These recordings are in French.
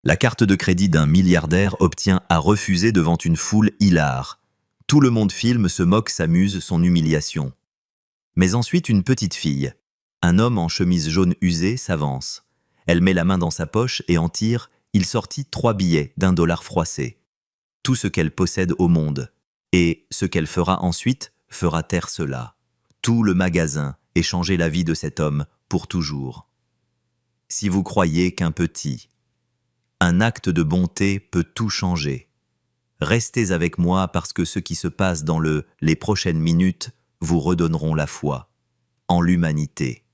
La carte de crédit d'un milliardaire obtient à refuser devant une foule hilare. Tout le monde filme, se moque, s'amuse, son humiliation. Mais ensuite une petite fille. Un homme en chemise jaune usée s'avance. Elle met la main dans sa poche et en tire, il sortit 3 billets d'1 $ froissé. Tout ce qu'elle possède au monde. Et ce qu'elle fera ensuite fera taire cela. Tout le magasin et changer la vie de cet homme pour toujours. Si vous croyez qu'un un acte de bonté peut tout changer, restez avec moi parce que ce qui se passe dans les prochaines minutes vous redonneront la foi en l'humanité.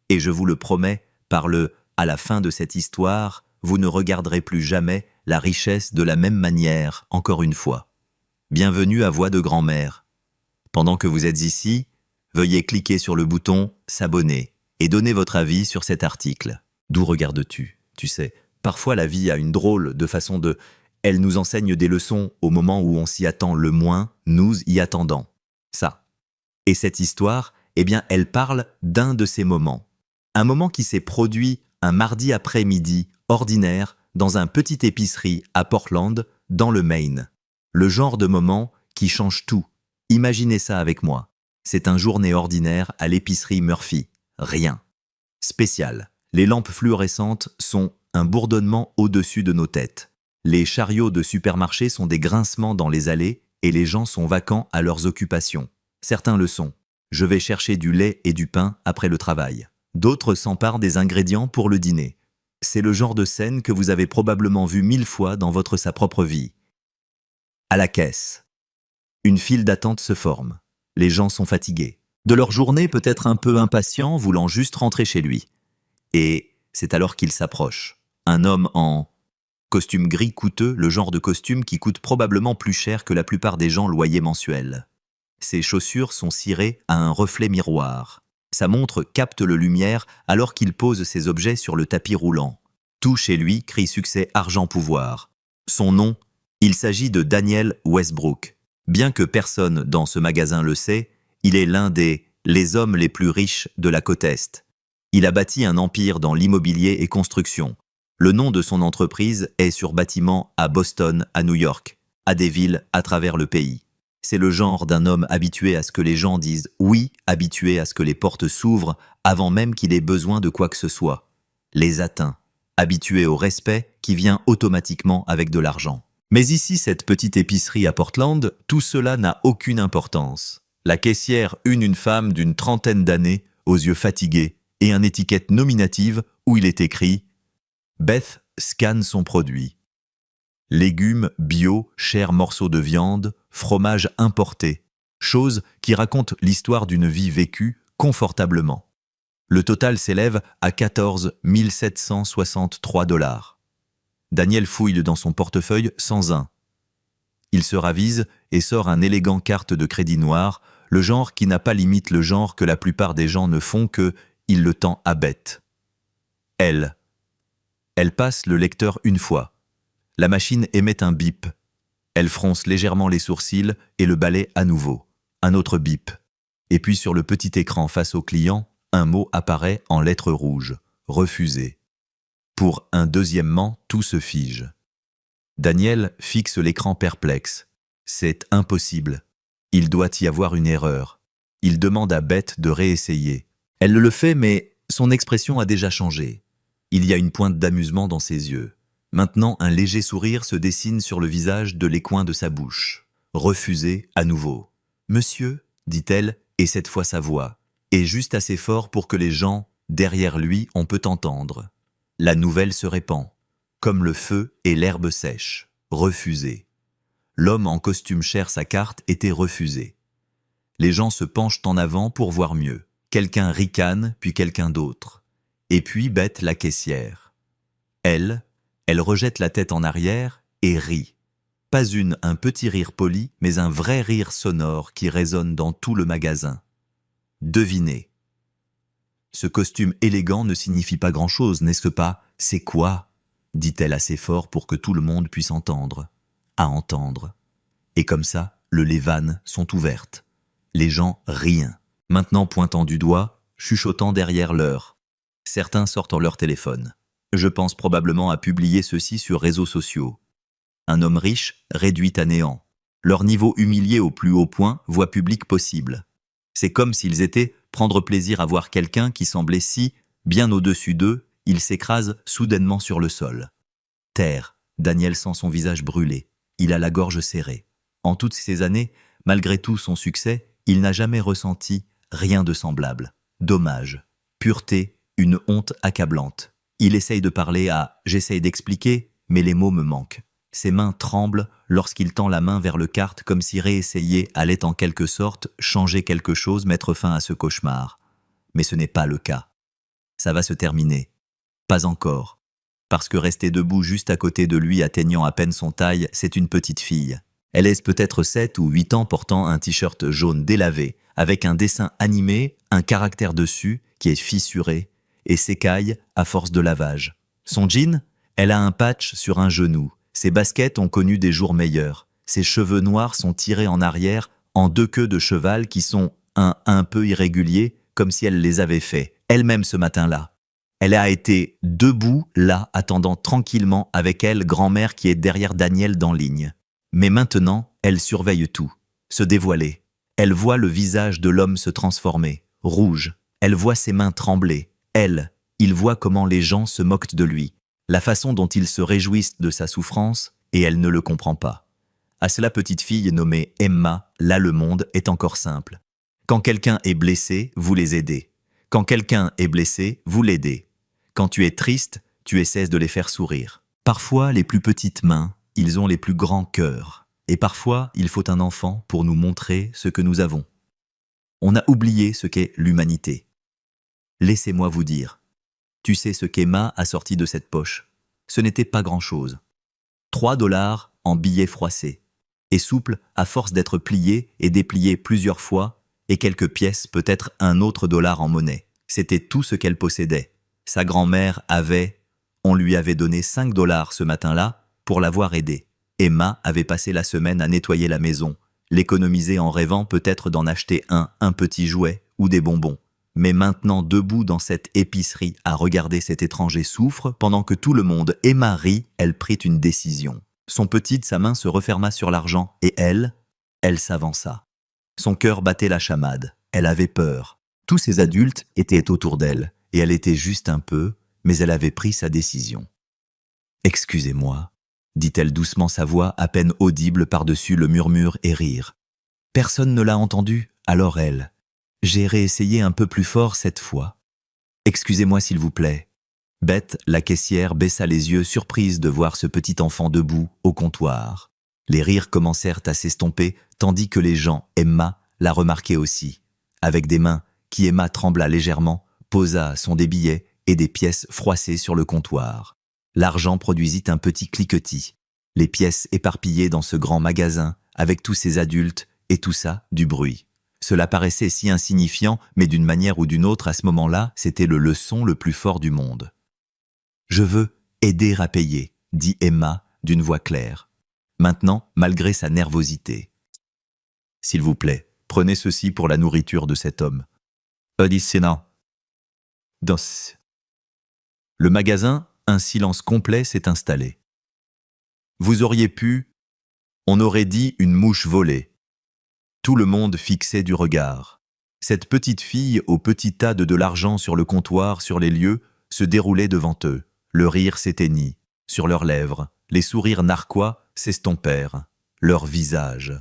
Et je vous le promets, à la fin de cette histoire, vous ne regarderez plus jamais la richesse de la même manière, encore une fois. Bienvenue à Voix de grand-mère. Pendant que vous êtes ici, veuillez cliquer sur le bouton « S'abonner » et donner votre avis sur cet article. D'où regardes-tu? Tu sais, parfois la vie a une drôle de façon de... Elle nous enseigne des leçons au moment où on s'y attend le moins, nous y attendant. Ça. Et cette histoire, eh bien, elle parle d'un de ces moments. Un moment qui s'est produit un mardi après-midi, ordinaire, dans un petit épicerie à Portland, dans le Maine. Le genre de moment qui change tout. Imaginez ça avec moi. C'est un journée ordinaire à l'épicerie Murphy. Rien. Spécial. Les lampes fluorescentes sont un bourdonnement au-dessus de nos têtes. Les chariots de supermarché sont des grincements dans les allées et les gens sont vacants à leurs occupations. Certains le sont. Je vais chercher du lait et du pain après le travail. D'autres s'emparent des ingrédients pour le dîner. C'est le genre de scène que vous avez probablement vu 1000 fois dans sa propre vie. À la caisse. Une file d'attente se forme. Les gens sont fatigués. De leur journée peut-être un peu impatients, voulant juste rentrer chez lui. Et c'est alors qu'il s'approche. Un homme en costume gris coûteux, le genre de costume qui coûte probablement plus cher que la plupart des gens loyers mensuels. Ses chaussures sont cirées à un reflet miroir. Sa montre capte le lumière alors qu'il pose ses objets sur le tapis roulant. Tout chez lui crie succès argent pouvoir. Son nom, il s'agit de Daniel Westbrook. Bien que personne dans ce magasin le sait, il est l'un les hommes les plus riches de la côte Est. Il a bâti un empire dans l'immobilier et construction. Le nom de son entreprise est sur bâtiment à Boston, à New York, à des villes à travers le pays. C'est le genre d'un homme habitué à ce que les gens disent oui, habitué à ce que les portes s'ouvrent avant même qu'il ait besoin de quoi que ce soit. Les atteints, habitué au respect qui vient automatiquement avec de l'argent. Mais ici, cette petite épicerie à Portland, tout cela n'a aucune importance. La caissière, une femme d'une trentaine d'années, aux yeux fatigués, et une étiquette nominative où il est écrit « Beth scanne son produit ». Légumes, bio, chers morceaux de viande, fromage importé. Chose qui raconte l'histoire d'une vie vécue confortablement. Le total s'élève à 14 763 $. Daniel fouille dans son portefeuille sans un. Il se ravise et sort un élégant carte de crédit noir, le genre qui n'a pas limite, le genre que la plupart des gens ne font que il le tend à Beth. Elle passe le lecteur une fois. La machine émet un bip. Elle fronce légèrement les sourcils et le balaie à nouveau. Un autre bip. Et puis sur le petit écran face au client, un mot apparaît en lettres rouges. Refusé. Pour un deuxièmement, tout se fige. Daniel fixe l'écran perplexe. C'est impossible. Il doit y avoir une erreur. Il demande à Beth de réessayer. Elle le fait, mais son expression a déjà changé. Il y a une pointe d'amusement dans ses yeux. Maintenant, un léger sourire se dessine sur le visage de les coins de sa bouche. Refusé à nouveau. « Monsieur » dit-elle, et cette fois sa voix est juste assez fort pour que les gens, derrière lui, on peut entendre. La nouvelle se répand, comme le feu et l'herbe sèche. Refusé. L'homme en costume cher, sa carte, était refusée. Les gens se penchent en avant pour voir mieux. Quelqu'un ricane, puis quelqu'un d'autre. Et puis Beth, la caissière. Elle rejette la tête en arrière et rit. Pas un petit rire poli, mais un vrai rire sonore qui résonne dans tout le magasin. Devinez. Ce costume élégant ne signifie pas grand-chose, n'est-ce pas? C'est quoi? Dit-elle assez fort pour que tout le monde puisse entendre. À entendre. Et comme ça, les vannes sont ouvertes. Les gens rient. Maintenant pointant du doigt, chuchotant derrière l'heure. Certains sortent leur téléphone. Je pense probablement à publier ceci sur réseaux sociaux. Un homme riche, réduit à néant. Leur niveau humilié au plus haut point, voie publique possible. C'est comme s'ils étaient prendre plaisir à voir quelqu'un qui semblait si, bien au-dessus d'eux, il s'écrase soudainement sur le sol. Terre, Daniel sent son visage brûler. Il a la gorge serrée. En toutes ces années, malgré tout son succès, il n'a jamais ressenti rien de semblable. Dommage, pureté, une honte accablante. Il essaye de parler à « j'essaye d'expliquer », mais les mots me manquent. Ses mains tremblent lorsqu'il tend la main vers le kart comme si réessayer allait en quelque sorte changer quelque chose, mettre fin à ce cauchemar. Mais ce n'est pas le cas. Ça va se terminer. Pas encore. Parce que rester debout juste à côté de lui atteignant à peine son taille, c'est une petite fille. Elle est peut-être 7 ou 8 ans portant un t-shirt jaune délavé, avec un dessin animé, un caractère dessus qui est fissuré et s'écaille à force de lavage. Son jean, elle a un patch sur un genou. Ses baskets ont connu des jours meilleurs. Ses cheveux noirs sont tirés en arrière en 2 queues de cheval qui sont un peu irréguliers, comme si elle les avait fait elle-même ce matin-là. Elle a été debout là, attendant tranquillement avec elle grand-mère qui est derrière Daniel dans ligne. Mais maintenant, elle surveille tout, se dévoiler. Elle voit le visage de l'homme se transformer, rouge. Elle voit ses mains trembler. Il voit comment les gens se moquent de lui, la façon dont ils se réjouissent de sa souffrance, et elle ne le comprend pas. À cela, petite fille nommée Emma, là le monde est encore simple. Quand quelqu'un est blessé, vous les aidez. Quand quelqu'un est blessé, vous l'aidez. Quand tu es triste, tu essaies de les faire sourire. Parfois, les plus petites mains, ils ont les plus grands cœurs. Et parfois, il faut un enfant pour nous montrer ce que nous avons. On a oublié ce qu'est l'humanité. Laissez-moi vous dire. Tu sais ce qu'Emma a sorti de cette poche. Ce n'était pas grand-chose. 3 $ en billets froissés. Et souple à force d'être plié et déplié plusieurs fois, et quelques pièces, peut-être $1 autre en monnaie. C'était tout ce qu'elle possédait. Sa grand-mère on lui avait donné 5 $ ce matin-là pour l'avoir aidée. Emma avait passé la semaine à nettoyer la maison, l'économiser en rêvant peut-être d'en acheter un petit jouet ou des bonbons. Mais maintenant debout dans cette épicerie à regarder cet étranger souffre, pendant que tout le monde Emma rit, elle prit une décision. Sa main se referma sur l'argent et elle s'avança. Son cœur battait la chamade. Elle avait peur. Tous ces adultes étaient autour d'elle, et elle était juste un peu, mais elle avait pris sa décision. « Excusez-moi », dit-elle doucement, sa voix à peine audible par-dessus le murmure et rire. Personne ne l'a entendue, alors elle. J'ai réessayé un peu plus fort cette fois. « Excusez-moi s'il vous plaît. » Beth, la caissière, baissa les yeux, surprise de voir ce petit enfant debout au comptoir. Les rires commencèrent à s'estomper, tandis que les gens, Emma, la remarquaient aussi. Avec des mains qui Emma trembla légèrement, posa des billets et des pièces froissées sur le comptoir. L'argent produisit un petit cliquetis. Les pièces éparpillées dans ce grand magasin, avec tous ces adultes, et tout ça, du bruit. Cela paraissait si insignifiant, mais d'une manière ou d'une autre, à ce moment-là, c'était le leçon le plus fort du monde. « Je veux aider à payer », dit Emma d'une voix claire. Maintenant, malgré sa nervosité. « S'il vous plaît, prenez ceci pour la nourriture de cet homme. » Le magasin, un silence complet s'est installé. Vous auriez pu, on aurait dit une mouche volée. Tout le monde fixait du regard. Cette petite fille, au petit tas de l'argent sur le comptoir, sur les lieux, se déroulait devant eux. Le rire s'éteignit. Sur leurs lèvres, les sourires narquois s'estompèrent. Leurs visages.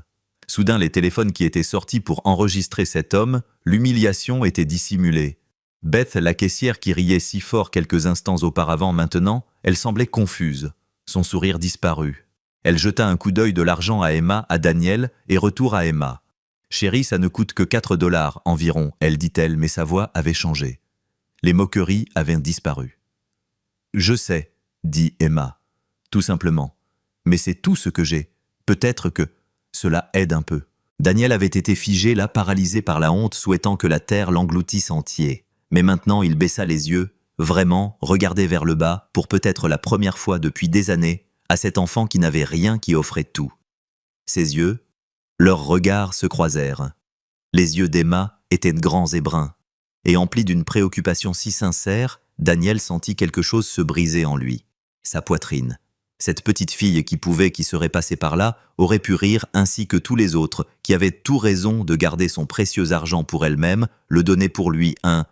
Soudain, les téléphones qui étaient sortis pour enregistrer cet homme, l'humiliation était dissimulée. Beth, la caissière qui riait si fort quelques instants auparavant, maintenant, elle semblait confuse. Son sourire disparut. Elle jeta un coup d'œil de l'argent à Emma, à Daniel, et retour à Emma. « Chérie, ça ne coûte que 4 $ environ, elle dit-elle, mais sa voix avait changé. Les moqueries avaient disparu. « Je sais, dit Emma, tout simplement. Mais c'est tout ce que j'ai. Peut-être que cela aide un peu. » Daniel avait été figé là, paralysé par la honte, souhaitant que la terre l'engloutisse entier. Mais maintenant, il baissa les yeux, vraiment, regardait vers le bas, pour peut-être la première fois depuis des années, à cet enfant qui n'avait rien, qui offrait tout. Ses yeux, leurs regards se croisèrent. Les yeux d'Emma étaient grands et bruns. Et empli d'une préoccupation si sincère, Daniel sentit quelque chose se briser en lui. Sa poitrine. Cette petite fille qui serait passée par là, aurait pu rire ainsi que tous les autres, qui avaient tout raison de garder son précieux argent pour elle-même, le donner pour lui, un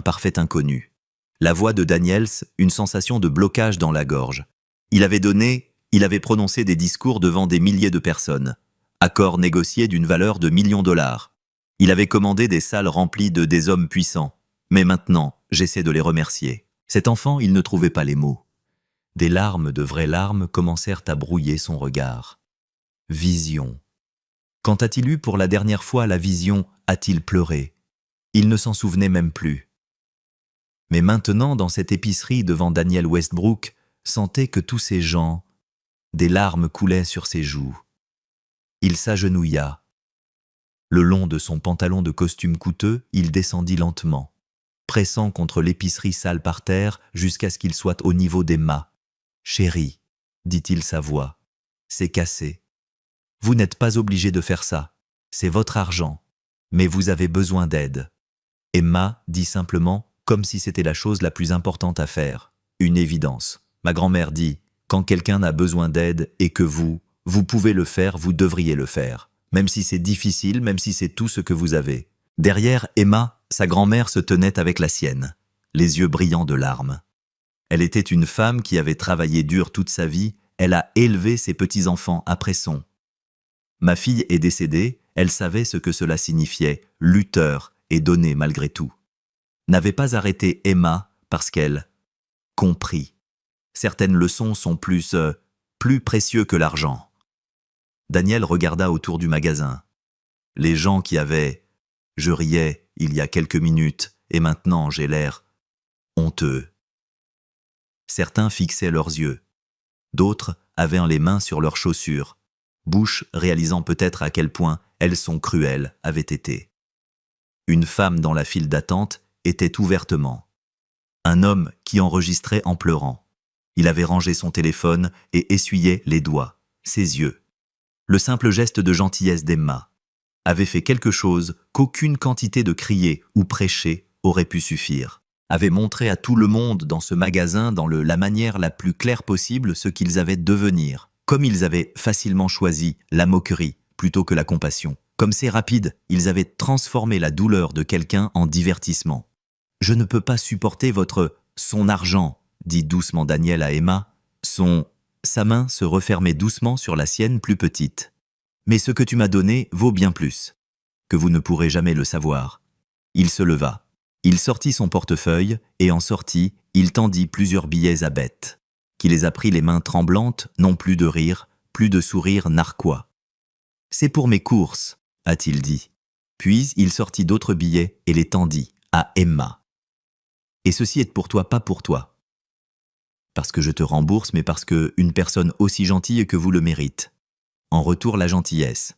parfait inconnu. La voix de Daniels, une sensation de blocage dans la gorge. Il avait prononcé des discours devant des milliers de personnes. Accords négociés d'une valeur de millions de dollars. Il avait commandé des salles remplies de des hommes puissants. Mais maintenant, j'essaie de les remercier. Cet enfant, il ne trouvait pas les mots. Des larmes, de vraies larmes, commencèrent à brouiller son regard. Vision. Quand a-t-il eu pour la dernière fois la vision, a-t-il pleuré? Il ne s'en souvenait même plus. Mais maintenant, dans cette épicerie devant Daniel Westbrook, sentait que tous ces gens, des larmes coulaient sur ses joues. Il s'agenouilla. Le long de son pantalon de costume coûteux, il descendit lentement, pressant contre l'épicerie sale par terre jusqu'à ce qu'il soit au niveau des mâts. « Chérie, dit-il sa voix, c'est cassé. Vous n'êtes pas obligé de faire ça, c'est votre argent, mais vous avez besoin d'aide. » Emma dit simplement, comme si c'était la chose la plus importante à faire. Une évidence. Ma grand-mère dit, quand quelqu'un a besoin d'aide et que vous pouvez le faire, vous devriez le faire. Même si c'est difficile, même si c'est tout ce que vous avez. Derrière Emma, sa grand-mère se tenait avec la sienne, les yeux brillants de larmes. Elle était une femme qui avait travaillé dur toute sa vie, elle a élevé ses petits-enfants après son. Ma fille est décédée, elle savait ce que cela signifiait, lutteur et donné malgré tout. N'avait pas arrêté Emma parce qu'elle comprit. Certaines leçons sont plus précieux que l'argent. Daniel regarda autour du magasin. Les gens qui avaient « je riais il y a quelques minutes et maintenant j'ai l'air honteux ». Certains fixaient leurs yeux. D'autres avaient les mains sur leurs chaussures, bouche réalisant peut-être à quel point elles sont cruelles avaient été. Une femme dans la file d'attente était ouvertement. Un homme qui enregistrait en pleurant. Il avait rangé son téléphone et essuyait les doigts, ses yeux. Le simple geste de gentillesse d'Emma avait fait quelque chose qu'aucune quantité de crier ou prêcher aurait pu suffire. Avait montré à tout le monde dans ce magasin, dans la manière la plus claire possible, ce qu'ils avaient devenir. Comme ils avaient facilement choisi la moquerie plutôt que la compassion. Comme c'est rapide, ils avaient transformé la douleur de quelqu'un en divertissement. « Je ne peux pas supporter son argent », dit doucement Daniel à Emma. Sa main se refermait doucement sur la sienne plus petite. « Mais ce que tu m'as donné vaut bien plus, que vous ne pourrez jamais le savoir. » Il se leva. Il sortit son portefeuille et en sortit, il tendit plusieurs billets à Beth, qui les a pris les mains tremblantes, non plus de rire, plus de sourire narquois. « C'est pour mes courses, » a-t-il dit. Puis il sortit d'autres billets et les tendit à Emma. « Et ceci est pour toi, pas pour toi. Parce que je te rembourse, mais parce que une personne aussi gentille que vous le mérite. En retour, la gentillesse. »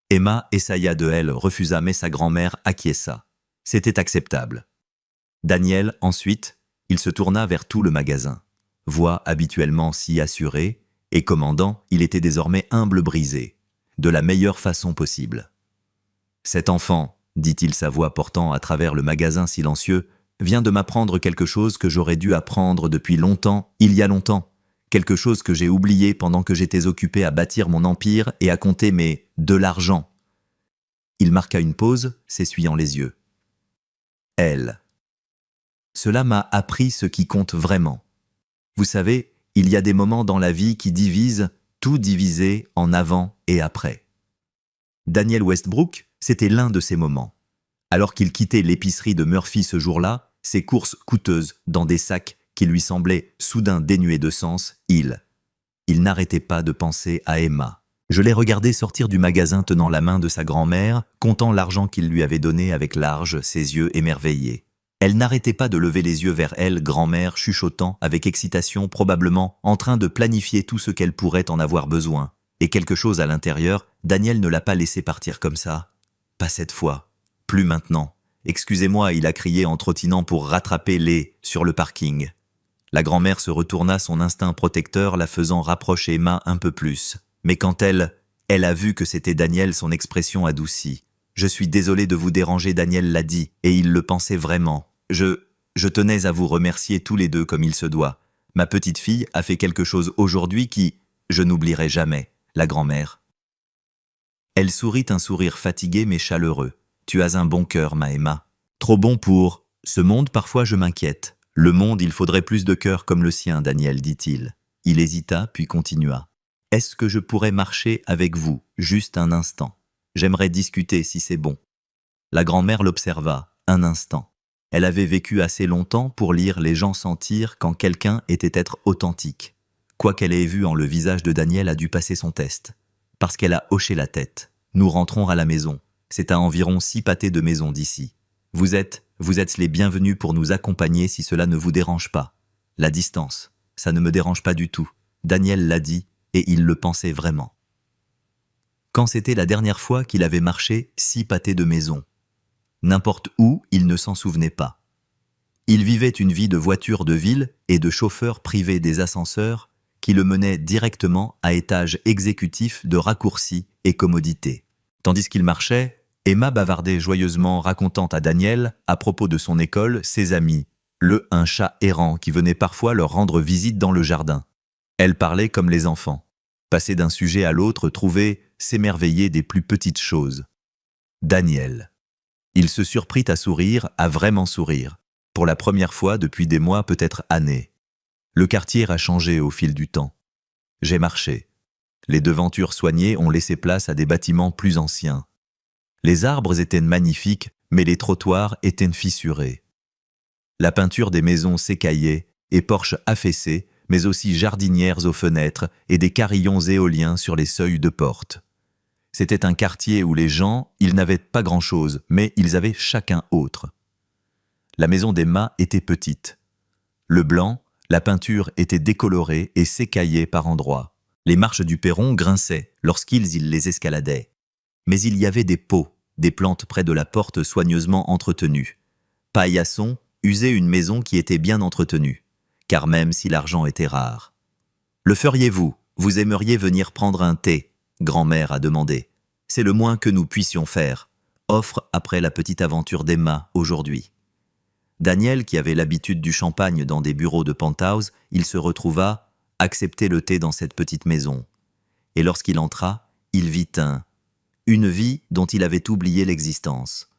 Emma essaya de elle, refusa, mais sa grand-mère acquiesça. C'était acceptable. Daniel, ensuite, il se tourna vers tout le magasin. Voix habituellement si assurée, et commandant, il était désormais humble brisé, de la meilleure façon possible. « Cet enfant, dit-il sa voix portant à travers le magasin silencieux, vient de m'apprendre quelque chose que j'aurais dû apprendre depuis longtemps, il y a longtemps, quelque chose que j'ai oublié pendant que j'étais occupé à bâtir mon empire et à compter de l'argent. » Il marqua une pause, s'essuyant les yeux. Elle. Cela m'a appris ce qui compte vraiment. Vous savez, il y a des moments dans la vie qui divisent, tout divisé en avant et après. Daniel Westbrook, c'était l'un de ces moments. Alors qu'il quittait l'épicerie de Murphy ce jour-là, ses courses coûteuses dans des sacs qui lui semblaient soudain dénués de sens, il n'arrêtait pas de penser à Emma. Je l'ai regardé sortir du magasin tenant la main de sa grand-mère, comptant l'argent qu'il lui avait donné avec large, ses yeux émerveillés. Elle n'arrêtait pas de lever les yeux vers elle, grand-mère, chuchotant, avec excitation, probablement, en train de planifier tout ce qu'elle pourrait en avoir besoin. Et quelque chose à l'intérieur, Daniel ne l'a pas laissé partir comme ça. Pas cette fois. Plus maintenant. Excusez-moi, il a crié en trottinant pour rattraper sur le parking. La grand-mère se retourna, son instinct protecteur la faisant rapprocher Emma un peu plus. Mais quand elle a vu que c'était Daniel, son expression adoucit. Je suis désolé de vous déranger, Daniel l'a dit, et il le pensait vraiment. Je tenais à vous remercier tous les deux comme il se doit. Ma petite fille a fait quelque chose aujourd'hui qui, je n'oublierai jamais, la grand-mère. Elle sourit un sourire fatigué mais chaleureux. Tu as un bon cœur, ma Emma. Trop bon pour... Ce monde, parfois je m'inquiète. Le monde, il faudrait plus de cœur comme le sien, Daniel, dit-il. Il hésita, puis continua. Est-ce que je pourrais marcher avec vous, juste un instant? J'aimerais discuter si c'est bon. La grand-mère l'observa, un instant. Elle avait vécu assez longtemps pour lire les gens sentir quand quelqu'un était être authentique. Quoi qu'elle ait vu en le visage de Daniel a dû passer son test. Parce qu'elle a hoché la tête. Nous rentrons à la maison. C'est à environ 6 pâtés de maison d'ici. Vous êtes les bienvenus pour nous accompagner si cela ne vous dérange pas. La distance, ça ne me dérange pas du tout. Daniel l'a dit, et il le pensait vraiment. Quand c'était la dernière fois qu'il avait marché 6 pâtés de maison? N'importe où, il ne s'en souvenait pas. Il vivait une vie de voiture de ville et de chauffeur privé des ascenseurs qui le menaient directement à étage exécutif de raccourcis et commodités. Tandis qu'il marchait, Emma bavardait joyeusement, racontant à Daniel, à propos de son école, ses amis, un chat errant qui venait parfois leur rendre visite dans le jardin. Elle parlait comme les enfants. Passer d'un sujet à l'autre, trouver, s'émerveiller des plus petites choses. Daniel. Il se surprit à sourire, à vraiment sourire, pour la première fois depuis des mois, peut-être années. Le quartier a changé au fil du temps. J'ai marché. Les devantures soignées ont laissé place à des bâtiments plus anciens. Les arbres étaient magnifiques, mais les trottoirs étaient fissurés. La peinture des maisons s'écaillait, et porches affaissés, mais aussi jardinières aux fenêtres et des carillons éoliens sur les seuils de porte. C'était un quartier où les gens, ils n'avaient pas grand-chose, mais ils avaient chacun autre. La maison d'Emma était petite. Le blanc, la peinture était décolorée et s'écaillait par endroits. Les marches du perron grinçaient lorsqu'ils les escaladaient. Mais il y avait des pots, des plantes près de la porte soigneusement entretenues. Paillasson usait une maison qui était bien entretenue, car même si l'argent était rare. « Le feriez-vous? Vous aimeriez venir prendre un thé ?» grand-mère a demandé. « C'est le moins que nous puissions faire. » Offre après la petite aventure d'Emma aujourd'hui. Daniel, qui avait l'habitude du champagne dans des bureaux de penthouse, il se retrouva accepter le thé dans cette petite maison. Et lorsqu'il entra, il vit une vie dont il avait oublié l'existence.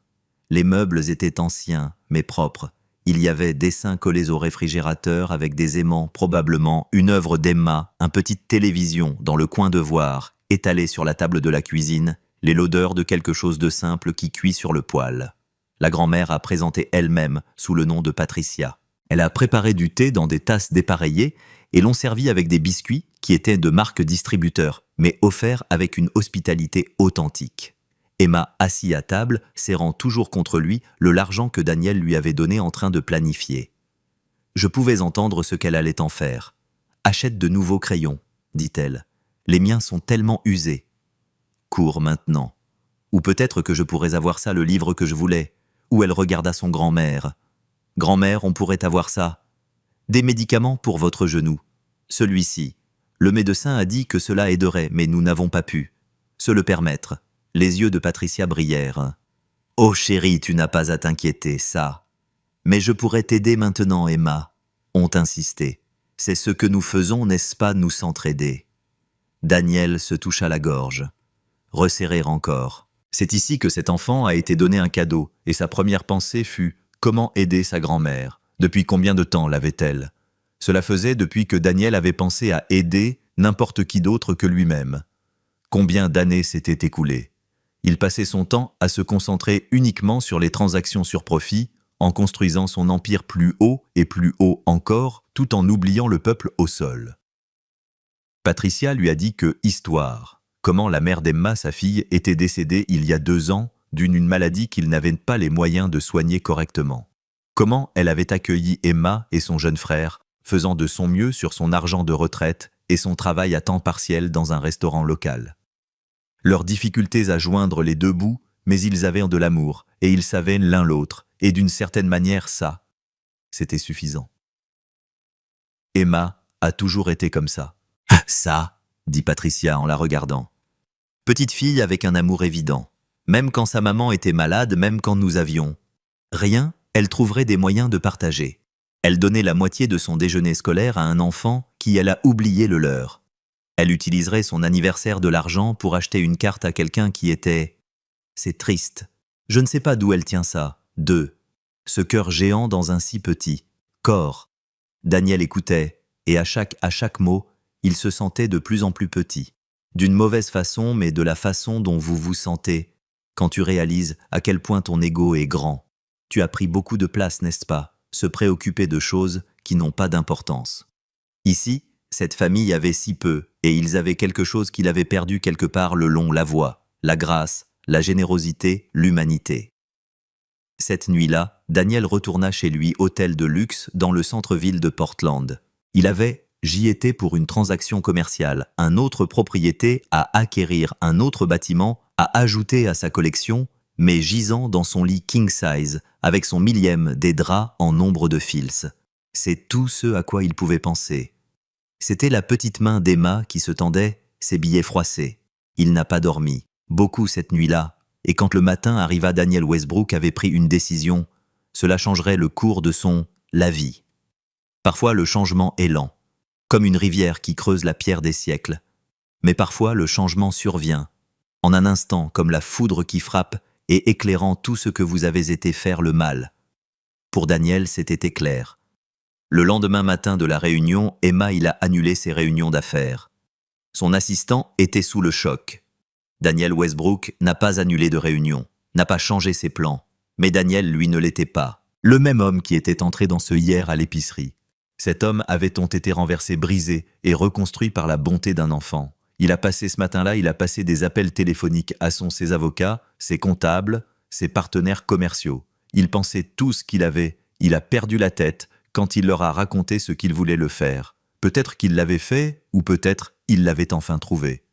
Les meubles étaient anciens, mais propres. Il y avait dessins collés au réfrigérateur avec des aimants, probablement une œuvre d'Emma, une petite télévision dans le coin de voir, étalée sur la table de la cuisine, l'odeur de quelque chose de simple qui cuit sur le poêle. La grand-mère a présenté elle-même sous le nom de Patricia. Elle a préparé du thé dans des tasses dépareillées et l'ont servi avec des biscuits qui étaient de marque distributeur, mais offerts avec une hospitalité authentique. Emma, assis à table, serrant toujours contre lui l'argent que Daniel lui avait donné en train de planifier. Je pouvais entendre ce qu'elle allait en faire. « Achète de nouveaux crayons, dit-elle. Les miens sont tellement usés. Cours maintenant. Ou peut-être que je pourrais avoir ça, le livre que je voulais. » Où elle regarda son grand-mère. « Grand-mère, on pourrait avoir ça. Des médicaments pour votre genou. Celui-ci. Le médecin a dit que cela aiderait, mais nous n'avons pas pu se le permettre. » Les yeux de Patricia brillèrent. « Oh chérie, tu n'as pas à t'inquiéter, ça. Mais je pourrais t'aider maintenant, Emma. » Ont insisté. « C'est ce que nous faisons, n'est-ce pas, nous s'entraider. » Daniel se toucha la gorge. Resserrer encore. C'est ici que cet enfant a été donné un cadeau, et sa première pensée fut « Comment aider sa grand-mère ?» Depuis combien de temps l'avait-elle? Cela faisait depuis que Daniel avait pensé à aider n'importe qui d'autre que lui-même. Combien d'années s'étaient écoulées? Il passait son temps à se concentrer uniquement sur les transactions sur profit, en construisant son empire plus haut et plus haut encore, tout en oubliant le peuple au sol. Patricia lui a dit que histoire, comment la mère d'Emma, sa fille, était décédée il y a 2 ans d'une maladie qu'il n'avait pas les moyens de soigner correctement. Comment elle avait accueilli Emma et son jeune frère, faisant de son mieux sur son argent de retraite et son travail à temps partiel dans un restaurant local. Leurs difficultés à joindre les 2 bouts, mais ils avaient de l'amour, et ils savaient l'un l'autre, et d'une certaine manière ça, c'était suffisant. Emma a toujours été comme ça. « Ça », dit Patricia en la regardant. Petite fille avec un amour évident, Même quand sa maman était malade, même quand nous avions rien, elle trouverait des moyens de partager. Elle donnait la moitié de son déjeuner scolaire à un enfant qui elle a oublié le leur. Elle utiliserait son anniversaire de l'argent pour acheter une carte à quelqu'un qui était... C'est triste. Je ne sais pas d'où elle tient ça. Ce cœur géant dans un si petit corps. Daniel écoutait, et à chaque mot, il se sentait de plus en plus petit. D'une mauvaise façon, mais de la façon dont vous vous sentez, quand tu réalises à quel point ton ego est grand. Tu as pris beaucoup de place, n'est-ce pas, se préoccuper de choses qui n'ont pas d'importance. Ici, cette famille avait si peu, et ils avaient quelque chose qu'il avait perdu quelque part le long, la voix, la grâce, la générosité, l'humanité. Cette nuit-là, Daniel retourna chez lui, hôtel de luxe, dans le centre-ville de Portland. J'y étais pour une transaction commerciale, un autre propriété à acquérir, un autre bâtiment à ajouter à sa collection, mais gisant dans son lit king size, avec son millième des draps en nombre de fils. C'est tout ce à quoi il pouvait penser. C'était la petite main d'Emma qui se tendait, ses billets froissés. Il n'a pas dormi, beaucoup cette nuit-là, et quand le matin arriva, Daniel Westbrook avait pris une décision. Cela changerait le cours de la vie. Parfois le changement est lent, comme une rivière qui creuse la pierre des siècles. Mais parfois le changement survient, en un instant, comme la foudre qui frappe et éclairant tout ce que vous avez été faire le mal. Pour Daniel, c'était clair. Le lendemain matin de la réunion, Emma a annulé ses réunions d'affaires. Son assistant était sous le choc. Daniel Westbrook n'a pas annulé de réunion, n'a pas changé ses plans. Mais Daniel, lui, ne l'était pas. Le même homme qui était entré dans ce hier à l'épicerie. Cet homme avait-on été renversé, brisé et reconstruit par la bonté d'un enfant. Il a passé ce matin-là, il a passé des appels téléphoniques à ses avocats, ses comptables, ses partenaires commerciaux. Il pensait tout ce qu'il avait. Il a perdu la tête quand il leur a raconté ce qu'il voulait le faire. Peut-être qu'il l'avait fait, ou peut-être il l'avait enfin trouvé.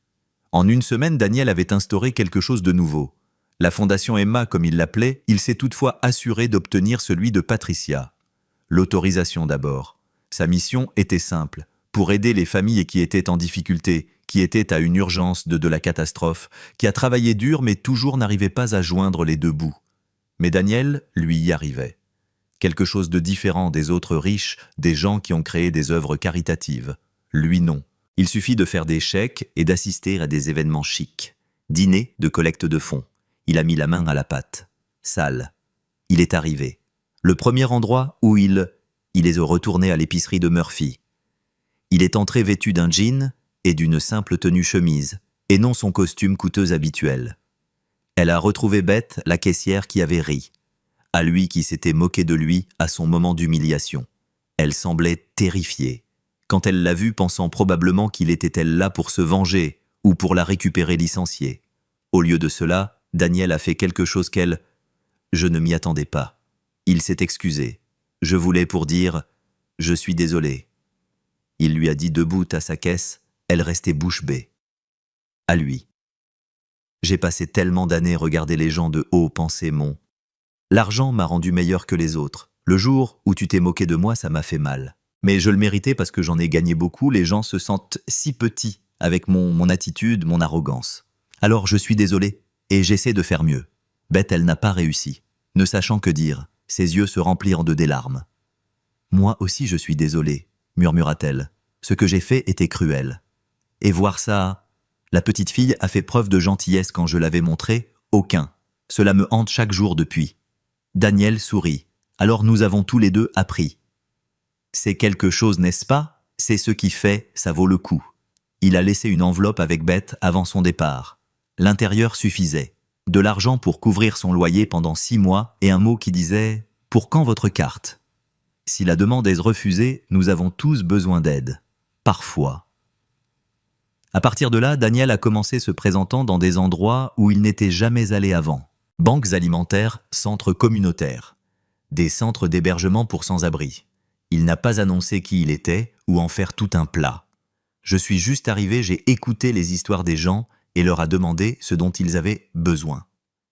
En une semaine, Daniel avait instauré quelque chose de nouveau. La fondation Emma, comme il l'appelait, il s'est toutefois assuré d'obtenir celui de Patricia. L'autorisation d'abord. Sa mission était simple, pour aider les familles qui étaient en difficulté, qui étaient à une urgence de la catastrophe, qui a travaillé dur mais toujours n'arrivait pas à joindre les deux bouts. Mais Daniel, lui, y arrivait. Quelque chose de différent des autres riches, des gens qui ont créé des œuvres caritatives. Lui, non. Il suffit de faire des chèques et d'assister à des événements chics. Dîner de collecte de fonds. Il a mis la main à la pâte. Sale. Il est arrivé. Le premier endroit où il est retourné à l'épicerie de Murphy. Il est entré vêtu d'un jean et d'une simple tenue chemise, et non son costume coûteux habituel. Elle a retrouvé Beth, la caissière qui avait ri. À lui qui s'était moqué de lui à son moment d'humiliation. Elle semblait terrifiée. Quand elle l'a vu, pensant probablement qu'il était elle là pour se venger ou pour la récupérer licenciée. Au lieu de cela, Daniel a fait quelque chose qu'elle... Je ne m'y attendais pas. Il s'est excusé. Je voulais pour dire « Je suis désolé ». Il lui a dit debout à sa caisse, elle restait bouche bée. À lui. J'ai passé tellement d'années à regarder les gens de haut, pensait mon. L'argent m'a rendu meilleur que les autres. Le jour où tu t'es moqué de moi, ça m'a fait mal. Mais je le méritais parce que j'en ai gagné beaucoup, les gens se sentent si petits avec mon attitude, mon arrogance. Alors je suis désolé, et j'essaie de faire mieux. Beth, elle n'a pas réussi. Ne sachant que dire, ses yeux se remplirent de des larmes. Moi aussi je suis désolée, murmura-t-elle. Ce que j'ai fait était cruel. Et voir ça, la petite fille a fait preuve de gentillesse quand je l'avais montré, aucun. Cela me hante chaque jour depuis. Daniel sourit. Alors nous avons tous les deux appris. C'est quelque chose, n'est-ce pas? C'est ce qui fait, ça vaut le coup. Il a laissé une enveloppe avec Beth avant son départ. L'intérieur suffisait. De l'argent pour couvrir son loyer pendant 6 mois et un mot qui disait « Pour quand votre carte ?» Si la demande est refusée, nous avons tous besoin d'aide. Parfois. À partir de là, Daniel a commencé se présentant dans des endroits où il n'était jamais allé avant. Banques alimentaires, centres communautaires. Des centres d'hébergement pour sans-abri. Il n'a pas annoncé qui il était ou en faire tout un plat. Je suis juste arrivé, j'ai écouté les histoires des gens et leur a demandé ce dont ils avaient besoin.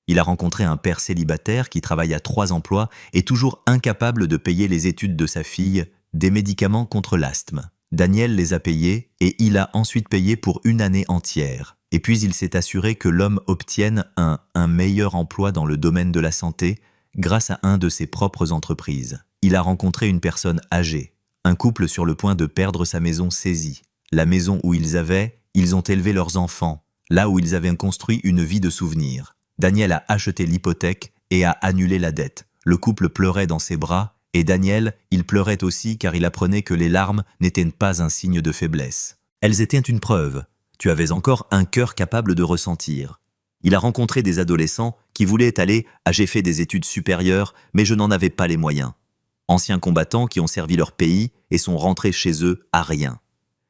Il a rencontré un père célibataire qui travaille à 3 emplois et toujours incapable de payer les études de sa fille, des médicaments contre l'asthme. Daniel les a payés et il a ensuite payé pour 1 année entière. Et puis il s'est assuré que l'homme obtienne un meilleur emploi dans le domaine de la santé grâce à un de ses propres entreprises. Il a rencontré une personne âgée, un couple sur le point de perdre sa maison saisie. La maison où ils ont élevé leurs enfants, là où ils avaient construit une vie de souvenirs. Daniel a acheté l'hypothèque et a annulé la dette. Le couple pleurait dans ses bras, et Daniel, il pleurait aussi car il apprenait que les larmes n'étaient pas un signe de faiblesse. Elles étaient une preuve. Tu avais encore un cœur capable de ressentir. Il a rencontré des adolescents qui voulaient aller « j'ai fait des études supérieures, mais je n'en avais pas les moyens ». Anciens combattants qui ont servi leur pays et sont rentrés chez eux à rien.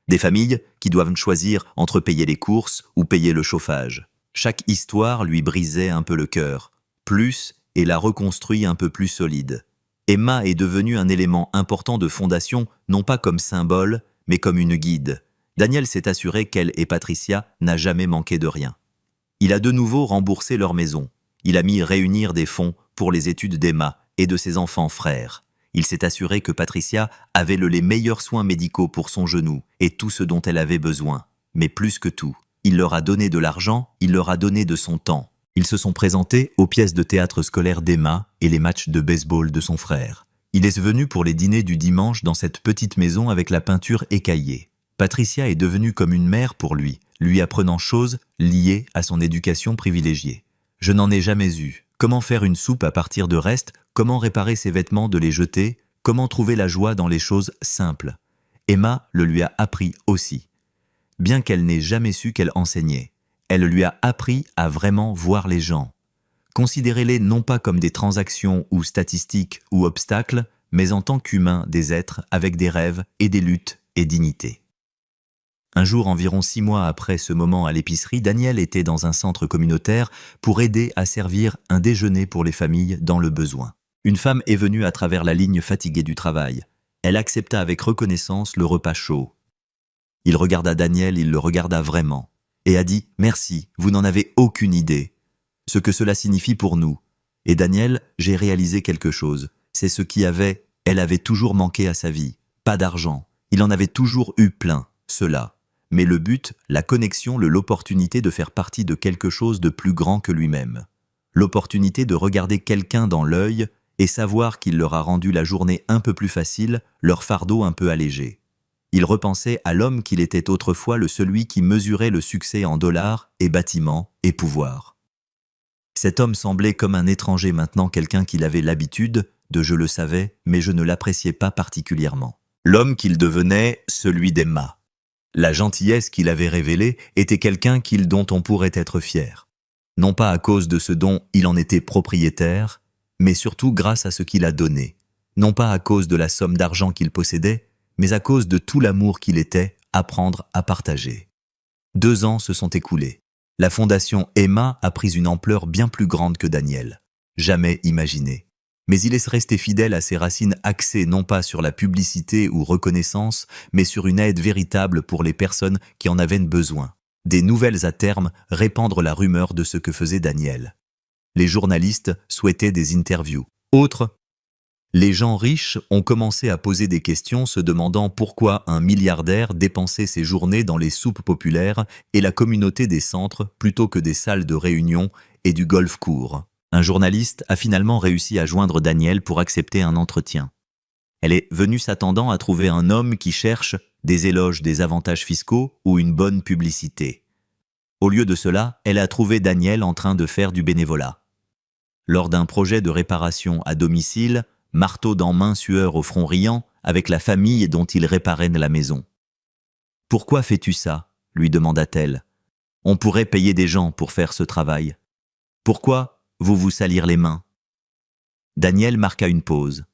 Des familles qui doivent choisir entre payer les courses ou payer le chauffage. Chaque histoire lui brisait un peu le cœur, plus et l'a reconstruit un peu plus solide. Emma est devenue un élément important de fondation, non pas comme symbole, mais comme une guide. Daniel s'est assuré qu'elle et Patricia n'a jamais manqué de rien. Il a de nouveau remboursé leur maison. Il a mis réunir des fonds pour les études d'Emma et de ses enfants frères. Il s'est assuré que Patricia avait les meilleurs soins médicaux pour son genou et tout ce dont elle avait besoin. Mais plus que tout, il leur a donné de l'argent, il leur a donné de son temps. Ils se sont présentés aux pièces de théâtre scolaire d'Emma et les matchs de baseball de son frère. Il est venu pour les dîners du dimanche dans cette petite maison avec la peinture écaillée. Patricia est devenue comme une mère pour lui apprenant choses liées à son éducation privilégiée. Je n'en ai jamais eu. Comment faire une soupe à partir de restes, comment réparer ses vêtements de les jeter, comment trouver la joie dans les choses simples. Emma le lui a appris aussi. Bien qu'elle n'ait jamais su qu'elle enseignait, elle lui a appris à vraiment voir les gens. Considérez-les non pas comme des transactions ou statistiques ou obstacles, mais en tant qu'humains des êtres avec des rêves et des luttes et dignité. Un jour, environ 6 mois après ce moment à l'épicerie, Daniel était dans un centre communautaire pour aider à servir un déjeuner pour les familles dans le besoin. Une femme est venue à travers la ligne fatiguée du travail. Elle accepta avec reconnaissance le repas chaud. Il regarda Daniel, il le regarda vraiment, et a dit « Merci, vous n'en avez aucune idée. Ce que cela signifie pour nous. » Et Daniel, j'ai réalisé quelque chose. C'est ce elle avait toujours manqué à sa vie. Pas d'argent. Il en avait toujours eu plein, cela. Mais le but, la connexion, l'opportunité de faire partie de quelque chose de plus grand que lui-même. L'opportunité de regarder quelqu'un dans l'œil et savoir qu'il leur a rendu la journée un peu plus facile, leur fardeau un peu allégé. Il repensait à l'homme qu'il était autrefois, celui qui mesurait le succès en dollars et bâtiments et pouvoir. Cet homme semblait comme un étranger maintenant, quelqu'un qu'il avait l'habitude de « je le savais, mais je ne l'appréciais pas particulièrement ». L'homme qu'il devenait, celui d'Emma. La gentillesse qu'il avait révélée était quelqu'un dont on pourrait être fier. Non pas à cause de ce dont il en était propriétaire, mais surtout grâce à ce qu'il a donné. Non pas à cause de la somme d'argent qu'il possédait, mais à cause de tout l'amour qu'il était à prendre à partager. 2 ans se sont écoulés. La fondation Emma a pris une ampleur bien plus grande que Daniel. Jamais imaginée. Mais il est resté fidèle à ses racines axées non pas sur la publicité ou reconnaissance, mais sur une aide véritable pour les personnes qui en avaient besoin. Des nouvelles à terme, répandre la rumeur de ce que faisait Daniel. Les journalistes souhaitaient des interviews. Autres, les gens riches ont commencé à poser des questions se demandant pourquoi un milliardaire dépensait ses journées dans les soupes populaires et la communauté des centres plutôt que des salles de réunion et du golf-court. Un journaliste a finalement réussi à joindre Daniel pour accepter un entretien. Elle est venue s'attendant à trouver un homme qui cherche des éloges des avantages fiscaux ou une bonne publicité. Au lieu de cela, elle a trouvé Daniel en train de faire du bénévolat. Lors d'un projet de réparation à domicile, marteau dans main, sueur au front riant, avec la famille dont il réparait la maison. « Pourquoi fais-tu ça ?» lui demanda-t-elle. « On pourrait payer des gens pour faire ce travail. Pourquoi vous salir les mains ?» Daniel marqua une pause.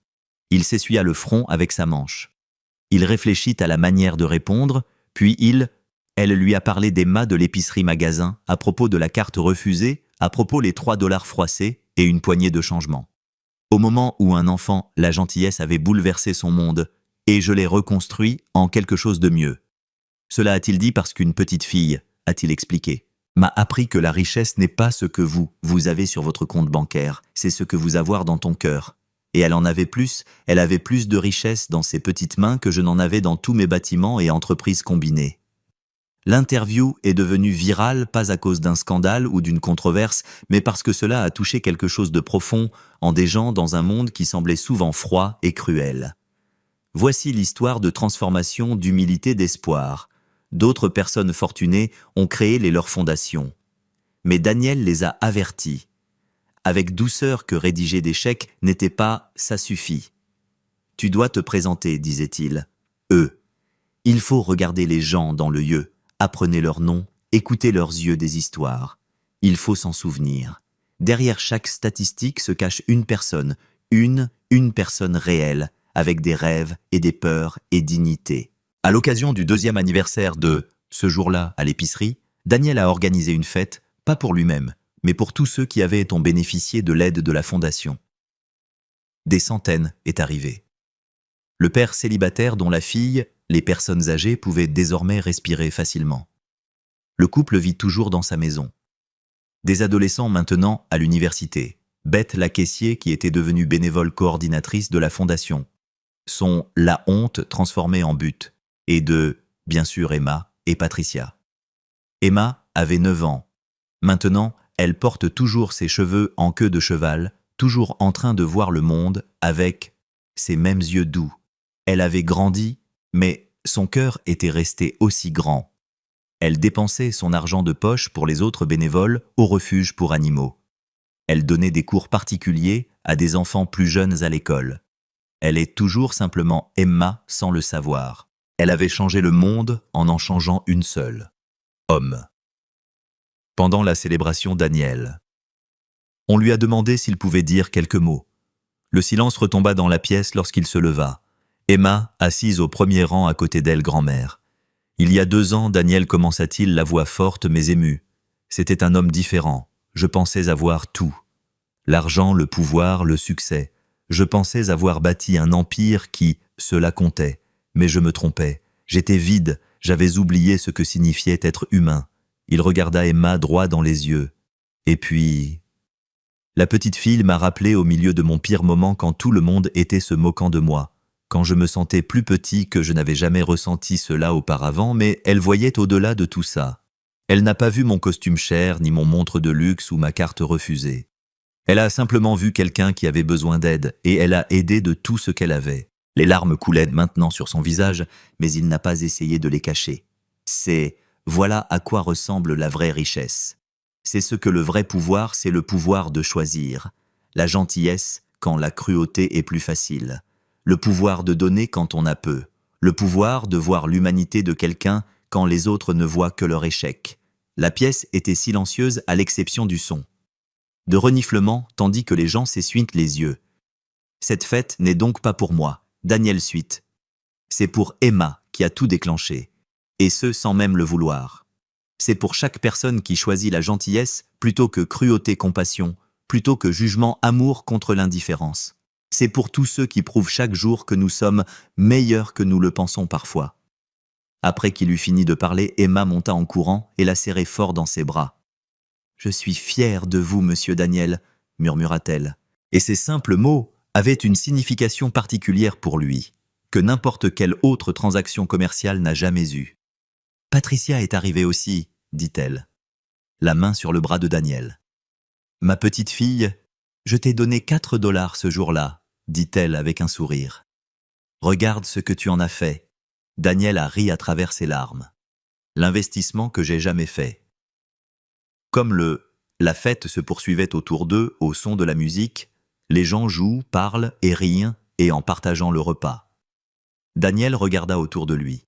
Il s'essuya le front avec sa manche. Il réfléchit à la manière de répondre, puis elle lui a parlé d'Emma de l'épicerie-magasin, à propos de la carte refusée, à propos les 3 $ froissés et une poignée de changements. Au moment où un enfant, la gentillesse avait bouleversé son monde, et je l'ai reconstruit en quelque chose de mieux. Cela a-t-il dit parce qu'une petite fille, a-t-il expliqué, m'a appris que la richesse n'est pas ce que vous avez sur votre compte bancaire, c'est ce que vous avez dans ton cœur. Et elle avait plus de richesse dans ses petites mains que je n'en avais dans tous mes bâtiments et entreprises combinées. L'interview est devenue virale pas à cause d'un scandale ou d'une controverse, mais parce que cela a touché quelque chose de profond en des gens dans un monde qui semblait souvent froid et cruel. Voici l'histoire de transformation, d'humilité, d'espoir. D'autres personnes fortunées ont créé leurs fondations. Mais Daniel les a avertis. Avec douceur que rédiger des chèques n'était pas « ça suffit ». Tu dois te présenter, disait-il. Il faut regarder les gens dans le lieu, apprenez leurs noms, écoutez leurs yeux des histoires. Il faut s'en souvenir. Derrière chaque statistique se cache une personne réelle, avec des rêves et des peurs et dignité. À l'occasion du 2e anniversaire de « Ce jour-là à l'épicerie », Daniel a organisé une fête, pas pour lui-même, mais pour tous ceux qui avaient bénéficié de l'aide de la fondation. Des centaines est arrivé. Le père célibataire dont la fille, les personnes âgées pouvaient désormais respirer facilement. Le couple vit toujours dans sa maison. Des adolescents maintenant à l'université. Beth la caissier qui était devenue bénévole coordinatrice de la fondation. Sont la honte transformée en but. Et bien sûr, Emma et Patricia. Emma avait 9 ans. Maintenant, elle porte toujours ses cheveux en queue de cheval, toujours en train de voir le monde avec ses mêmes yeux doux. Elle avait grandi, mais son cœur était resté aussi grand. Elle dépensait son argent de poche pour les autres bénévoles au refuge pour animaux. Elle donnait des cours particuliers à des enfants plus jeunes à l'école. Elle est toujours simplement Emma sans le savoir. Elle avait changé le monde en changeant une seule. Homme. Pendant la célébration Daniel, on lui a demandé s'il pouvait dire quelques mots. Le silence retomba dans la pièce lorsqu'il se leva. Emma, assise au premier rang à côté d'elle, grand-mère. Il y a 2 ans, Daniel commença-t-il la voix forte mais émue. C'était un homme différent. Je pensais avoir tout. L'argent, le pouvoir, le succès. Je pensais avoir bâti un empire qui, cela comptait. Mais je me trompais. J'étais vide, j'avais oublié ce que signifiait être humain. Il regarda Emma droit dans les yeux. Et puis... La petite fille m'a rappelé au milieu de mon pire moment quand tout le monde était se moquant de moi. Quand je me sentais plus petit que je n'avais jamais ressenti cela auparavant, mais elle voyait au-delà de tout ça. Elle n'a pas vu mon costume cher, ni mon montre de luxe ou ma carte refusée. Elle a simplement vu quelqu'un qui avait besoin d'aide, et elle a aidé de tout ce qu'elle avait. Les larmes coulaient maintenant sur son visage, mais il n'a pas essayé de les cacher. Voilà à quoi ressemble la vraie richesse. C'est ce que le vrai pouvoir, c'est le pouvoir de choisir. La gentillesse, quand la cruauté est plus facile. Le pouvoir de donner quand on a peu. Le pouvoir de voir l'humanité de quelqu'un quand les autres ne voient que leur échec. La pièce était silencieuse à l'exception du son. De reniflements, tandis que les gens s'essuient les yeux. Cette fête n'est donc pas pour moi, Daniel suite. C'est pour Emma qui a tout déclenché. Et ce sans même le vouloir. C'est pour chaque personne qui choisit la gentillesse plutôt que cruauté compassion, plutôt que jugement amour contre l'indifférence. C'est pour tous ceux qui prouvent chaque jour que nous sommes meilleurs que nous le pensons parfois. Après qu'il eut fini de parler, Emma monta en courant et la serrait fort dans ses bras. « Je suis fière de vous, monsieur Daniel », murmura-t-elle. Et ces simples mots avaient une signification particulière pour lui, que n'importe quelle autre transaction commerciale n'a jamais eue. « Patricia est arrivée aussi », dit-elle, la main sur le bras de Daniel. « Ma petite fille, je t'ai donné 4 $ ce jour-là, » dit-elle avec un sourire. « Regarde ce que tu en as fait. » Daniel a ri à travers ses larmes. « L'investissement que j'ai jamais fait. » Comme la fête se poursuivait autour d'eux au son de la musique, les gens jouent, parlent et rient, et en partageant le repas. Daniel regarda autour de lui.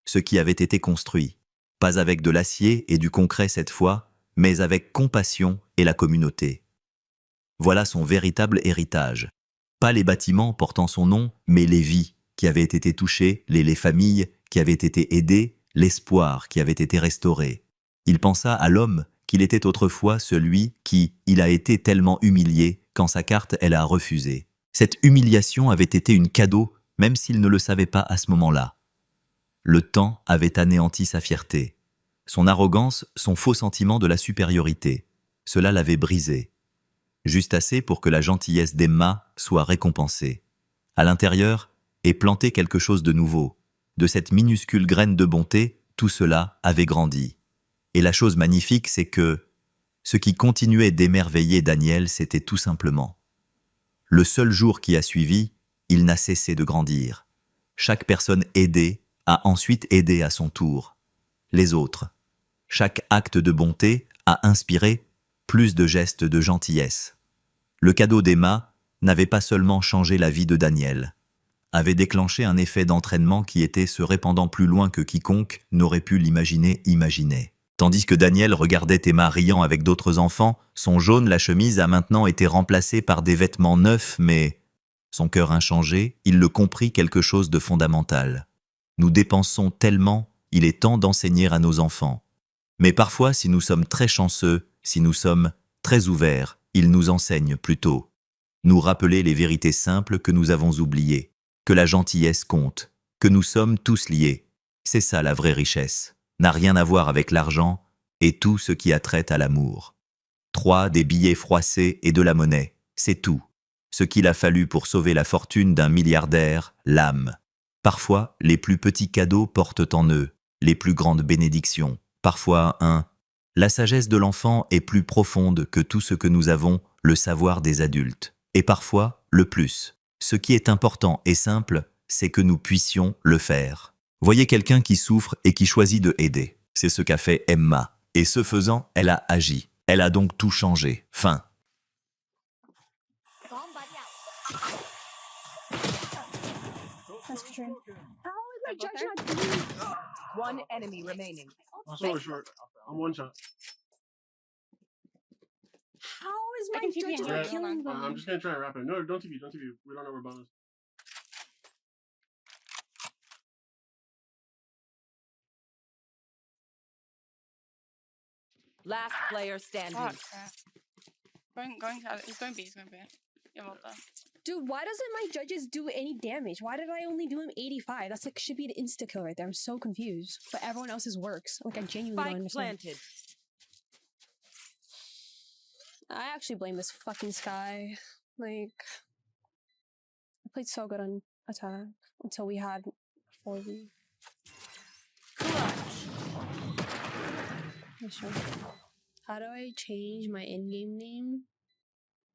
Ce qui avait été construit, pas avec de l'acier et du concret cette fois, mais avec compassion et la communauté. Voilà son véritable héritage. Pas les bâtiments portant son nom, mais les vies qui avaient été touchées, les familles qui avaient été aidées, l'espoir qui avait été restauré. Il pensa à l'homme qu'il était autrefois celui qui, il a été tellement humilié quand sa carte elle a refusé. Cette humiliation avait été un cadeau, même s'il ne le savait pas à ce moment-là. Le temps avait anéanti sa fierté. Son arrogance, son faux sentiment de la supériorité. Cela l'avait brisé. Juste assez pour que la gentillesse d'Emma soit récompensée. À l'intérieur est planté quelque chose de nouveau. De cette minuscule graine de bonté, tout cela avait grandi. Et la chose magnifique, c'est que ce qui continuait d'émerveiller Daniel, c'était tout simplement. Le seul jour qui a suivi, il n'a cessé de grandir. Chaque personne aidée a ensuite aidé à son tour les autres. Chaque acte de bonté a inspiré plus de gestes de gentillesse. Le cadeau d'Emma n'avait pas seulement changé la vie de Daniel, avait déclenché un effet d'entraînement qui était se répandant plus loin que quiconque n'aurait pu l'imaginer. Tandis que Daniel regardait Emma riant avec d'autres enfants, son jaune, la chemise, a maintenant été remplacé par des vêtements neufs, mais son cœur inchangé, il le comprit quelque chose de fondamental. Nous dépensons tellement, il est temps d'enseigner à nos enfants. Mais parfois, si nous sommes très chanceux, si nous sommes très ouverts, ils nous enseignent plutôt. Nous rappeler les vérités simples que nous avons oubliées, que la gentillesse compte, que nous sommes tous liés. C'est ça la vraie richesse. N'a rien à voir avec l'argent et tout ce qui a trait à l'amour. 3, des billets froissés et de la monnaie, c'est tout. Ce qu'il a fallu pour sauver la fortune d'un milliardaire, l'âme. Parfois, les plus petits cadeaux portent en eux les plus grandes bénédictions. Parfois, la sagesse de l'enfant est plus profonde que tout ce que nous avons, le savoir des adultes. Et parfois, le plus. Ce qui est important et simple, c'est que nous puissions le faire. Voyez quelqu'un qui souffre et qui choisit de aider. C'est ce qu'a fait Emma. Et ce faisant, elle a agi. Elle a donc tout changé. Fin. That's for sure. How is my judge not doing? One enemy remaining. I'll throw it short. I'm one shot. How is I my can TP judge him. not Yeah, killing I'm them? just gonna try and wrap it. No, don't TP, don't TP. We don't know where bomb is. Last player standing. Fuck, yeah. He's going B, he's going B. Yeah, well done. Dude, why doesn't my judges do any damage? Why did I only do him 85? That's like should be an insta kill right there. I'm so confused. But everyone else's works. Like I genuinely don't Spike understand. planted. I actually blame this fucking Sky. Like I played so good on attack until we had 4v. Sure. How do I change my in-game name?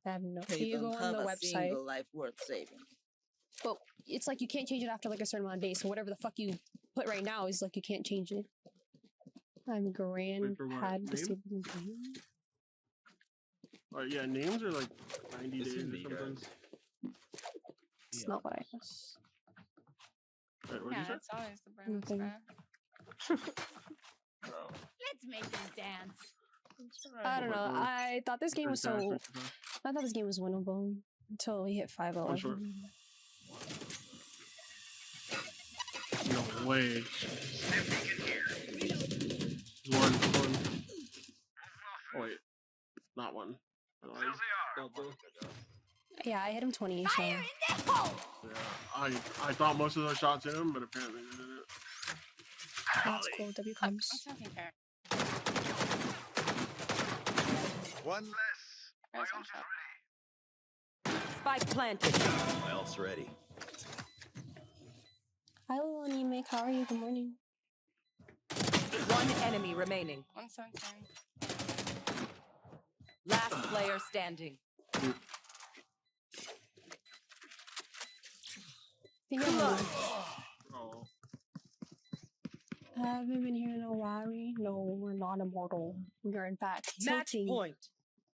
I have no. They You go don't on have the a website, single life worth saving. but it's like you can't change it after like a certain amount of days. So whatever the fuck you put right now is like you can't change it. I'm grand for what? had Name? disabled game. Yeah, names are like 90 It's days in or me, something. guys. It's not what I was. Wait, what'd Yeah, you say? it's always the brain Nothing. guy. Let's make them dance. I don't know. I thought this game was so. 35, I thought this game was winnable until we hit 5-11. short. No way. One. Oh wait, not one. Yeah, I hit him 20. So Yeah, I thought most of those shots in him, but apparently they didn't. that's cool. W I'm comes. taking care. One less. Guys, one shot. Spike planted. My ult's ready. Hi, little anemic. How are you? Good morning. One enemy remaining. 117. Last player standing. Oh, I haven't been here in a while. No, we're not immortal. We are in fact Match tilting. point.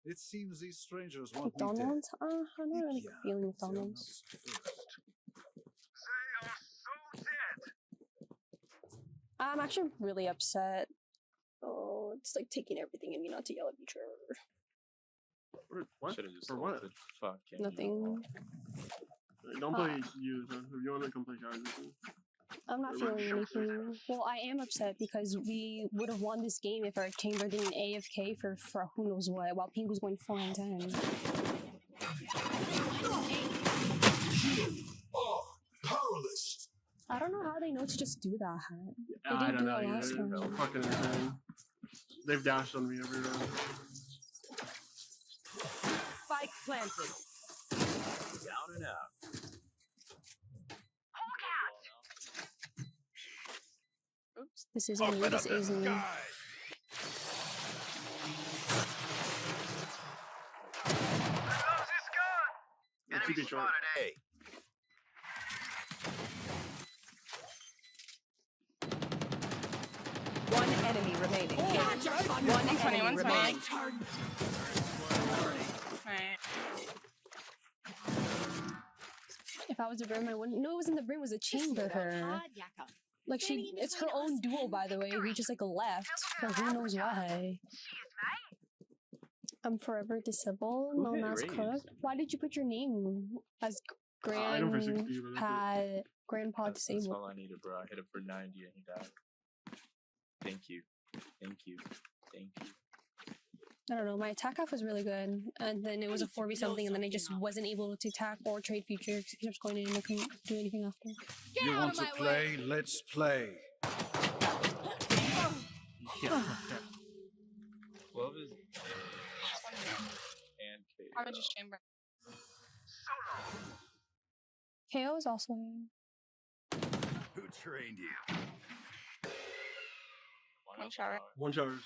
It seems these strangers want me dead. McDonald's? I don't really Yeah, feeling they're McDonald's. not first. I'm actually really upset. Oh, it's like taking everything in me not to yell at you, Trevor. what? Should've just For what? ulted. Fucking Nothing. Don't play you. If you want to come play guys, I'm not feeling anything. Well, I am upset because we would have won this game if our chamber didn't AFK for who knows what, while Pink was going 4 and 10. Powerless. I don't know how they know to just do that. They I didn't don't do know. that last Either. time. Fucking insane. They've dashed on me every round. Spike planted. Down and out. Oops. This isn't me. This is me. Yeah, keep it short. One enemy remaining. One 120, enemy 120. remaining. Right. If I was a Brim, I wouldn't. No, it wasn't the Brim. It was a chamber her. Like it's her own duo, by the way, who just like left for who knows why. I'm forever disabled. Who No, hit that's raise? cooked. Why did you put your name as I know for 60, but Grandpa That's disabled? all I needed, bro. I hit him for 90 and he died. Thank you. Thank you. Thank you. I don't know. My attack off was really good, and then it was a 4v something, and then I just wasn't able to attack or trade future because I kept going in and I couldn't do anything after. You want to play? Let's play. 12 is and I would just chamber. KO is also. Who trained you? One shower. One showers.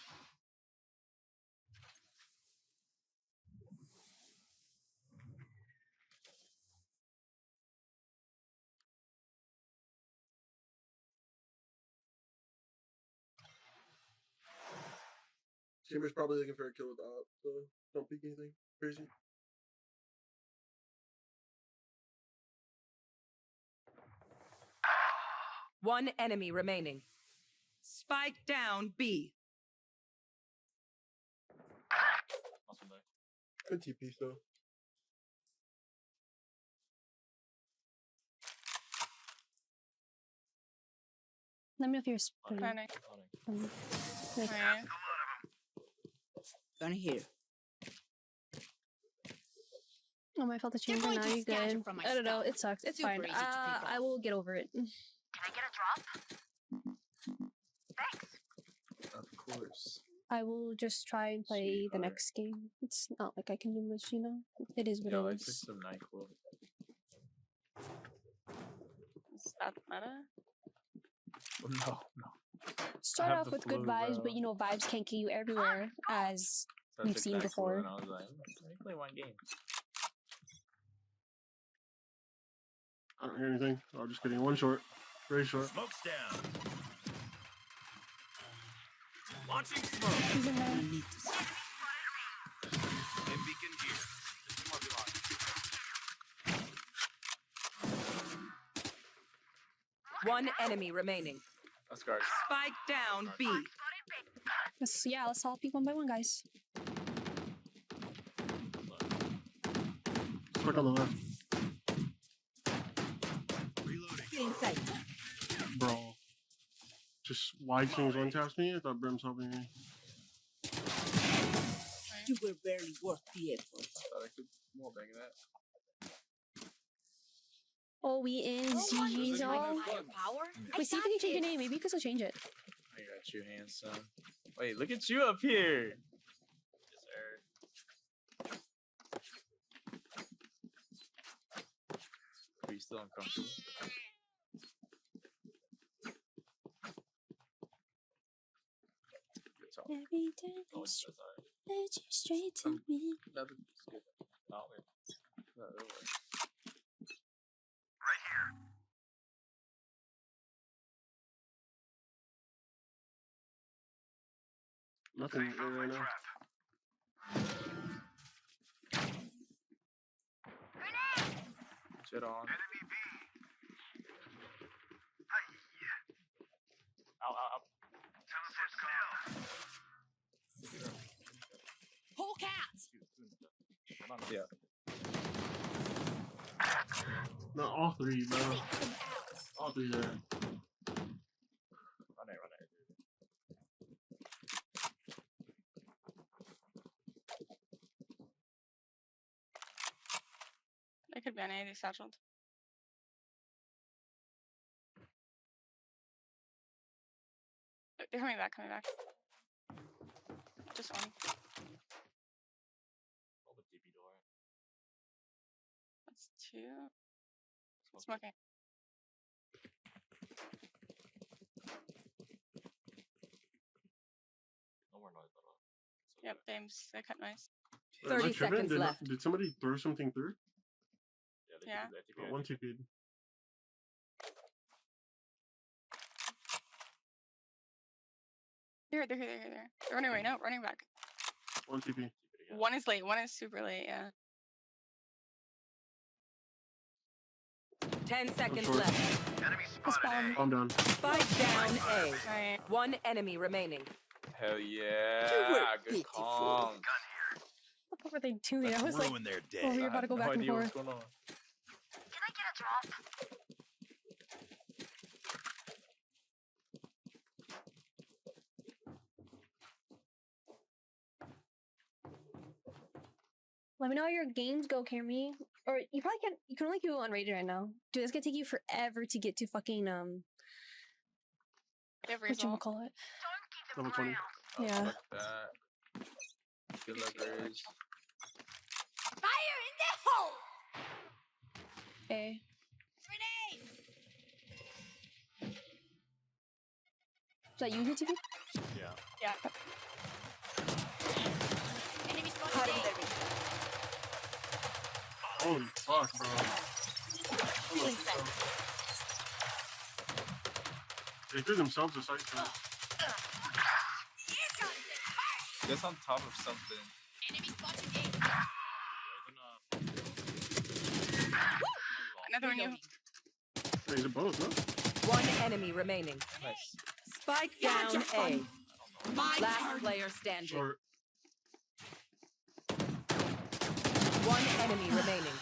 Chamber's probably looking for a kill with the op, so don't peek anything crazy. One enemy remaining. Spike down B. awesome day. Good TP though. Let me know if you're spinning. Running. Like, Right. Gonna hear. oh, I felt the chamber. going Now to you're snatch good. it from my I don't know. scalp. It sucks. It's Super fine. easy to pick I up. will get over it. Of course. I will just try and play the Sweetheart. next game. It's not like I can do much, you know. It is what Yo, I it took is. some NyQuil. Is that meta? No, no. Start have off the with good flu, vibes, bro. but you know vibes can't get you everywhere, as So I We've took seen NyQuil before. And I was like, let me play one game. I don't hear anything. Oh, just kidding. One short. Very short. Smoke's down. Launching smoke. he's in there. I need to see. Stim beacon here. One enemy remaining. Let's guard. Spike down B. Let's all peek one by one, guys. Stuck on the left. Feeling safe. Bro. Just wide swings one taps me. I thought Brim's helping me. You were barely worth the effort. Thought I could more bang that. Oh, we in GG's all. Firepower? Wait, see if you can change your name. Maybe you can still change it. I got you, handsome. Wait, look at you up here. Yes, sir. Are you still uncomfortable? Good talk. Every time Oh, you it's that's alright. let you straight to me. Never skip it. Oh, wait. No, it'll work. Nothing right now. Shit on. Ow, ow, ow. Whole cats! Yeah. No, all three, bro. Take them out. All three there. Run it, run it. They could be on A, they satcheled. They're coming back, coming back. Just one. Hold the DB door. That's two. Smoking. Yep, they cut nice. Am I 30 tripping? seconds Did, left. did somebody throw something through? Yeah. Oh, one TP. They're here. They're running right now. Running back. One TP. One is late. One is super late. Yeah. 10 seconds short. left. Enemy Let's spotted bomb. A. Calm down. Spike down A. Alright. One enemy remaining. Hell yeah. Good pitiful. calm. What were they doing? I was like, Ruin their oh, day. you're about to go no back and idea what's forth. going on. Let me know how your games go, Cammy. Or you probably can't. You can only do it on Rated right now. Dude, it's gonna take you forever to get to fucking They have what you result. call it. Level 20. Oh, Yeah. fuck that. Good luck, Riz. Fire in the hole! A. Grenade! Is that you, TP? Yeah. Enemy spotted Cutting A. their Holy fuck, bro. Feeling sight. They threw themselves a sight shot. Here comes the fire! That's on top of something. Enemy spotted A. Another one you. Reloading. Hey, they're both, no? One enemy remaining. Nice. Spike You had down your A. fun. My Last turn. player standing. Short. One enemy remaining.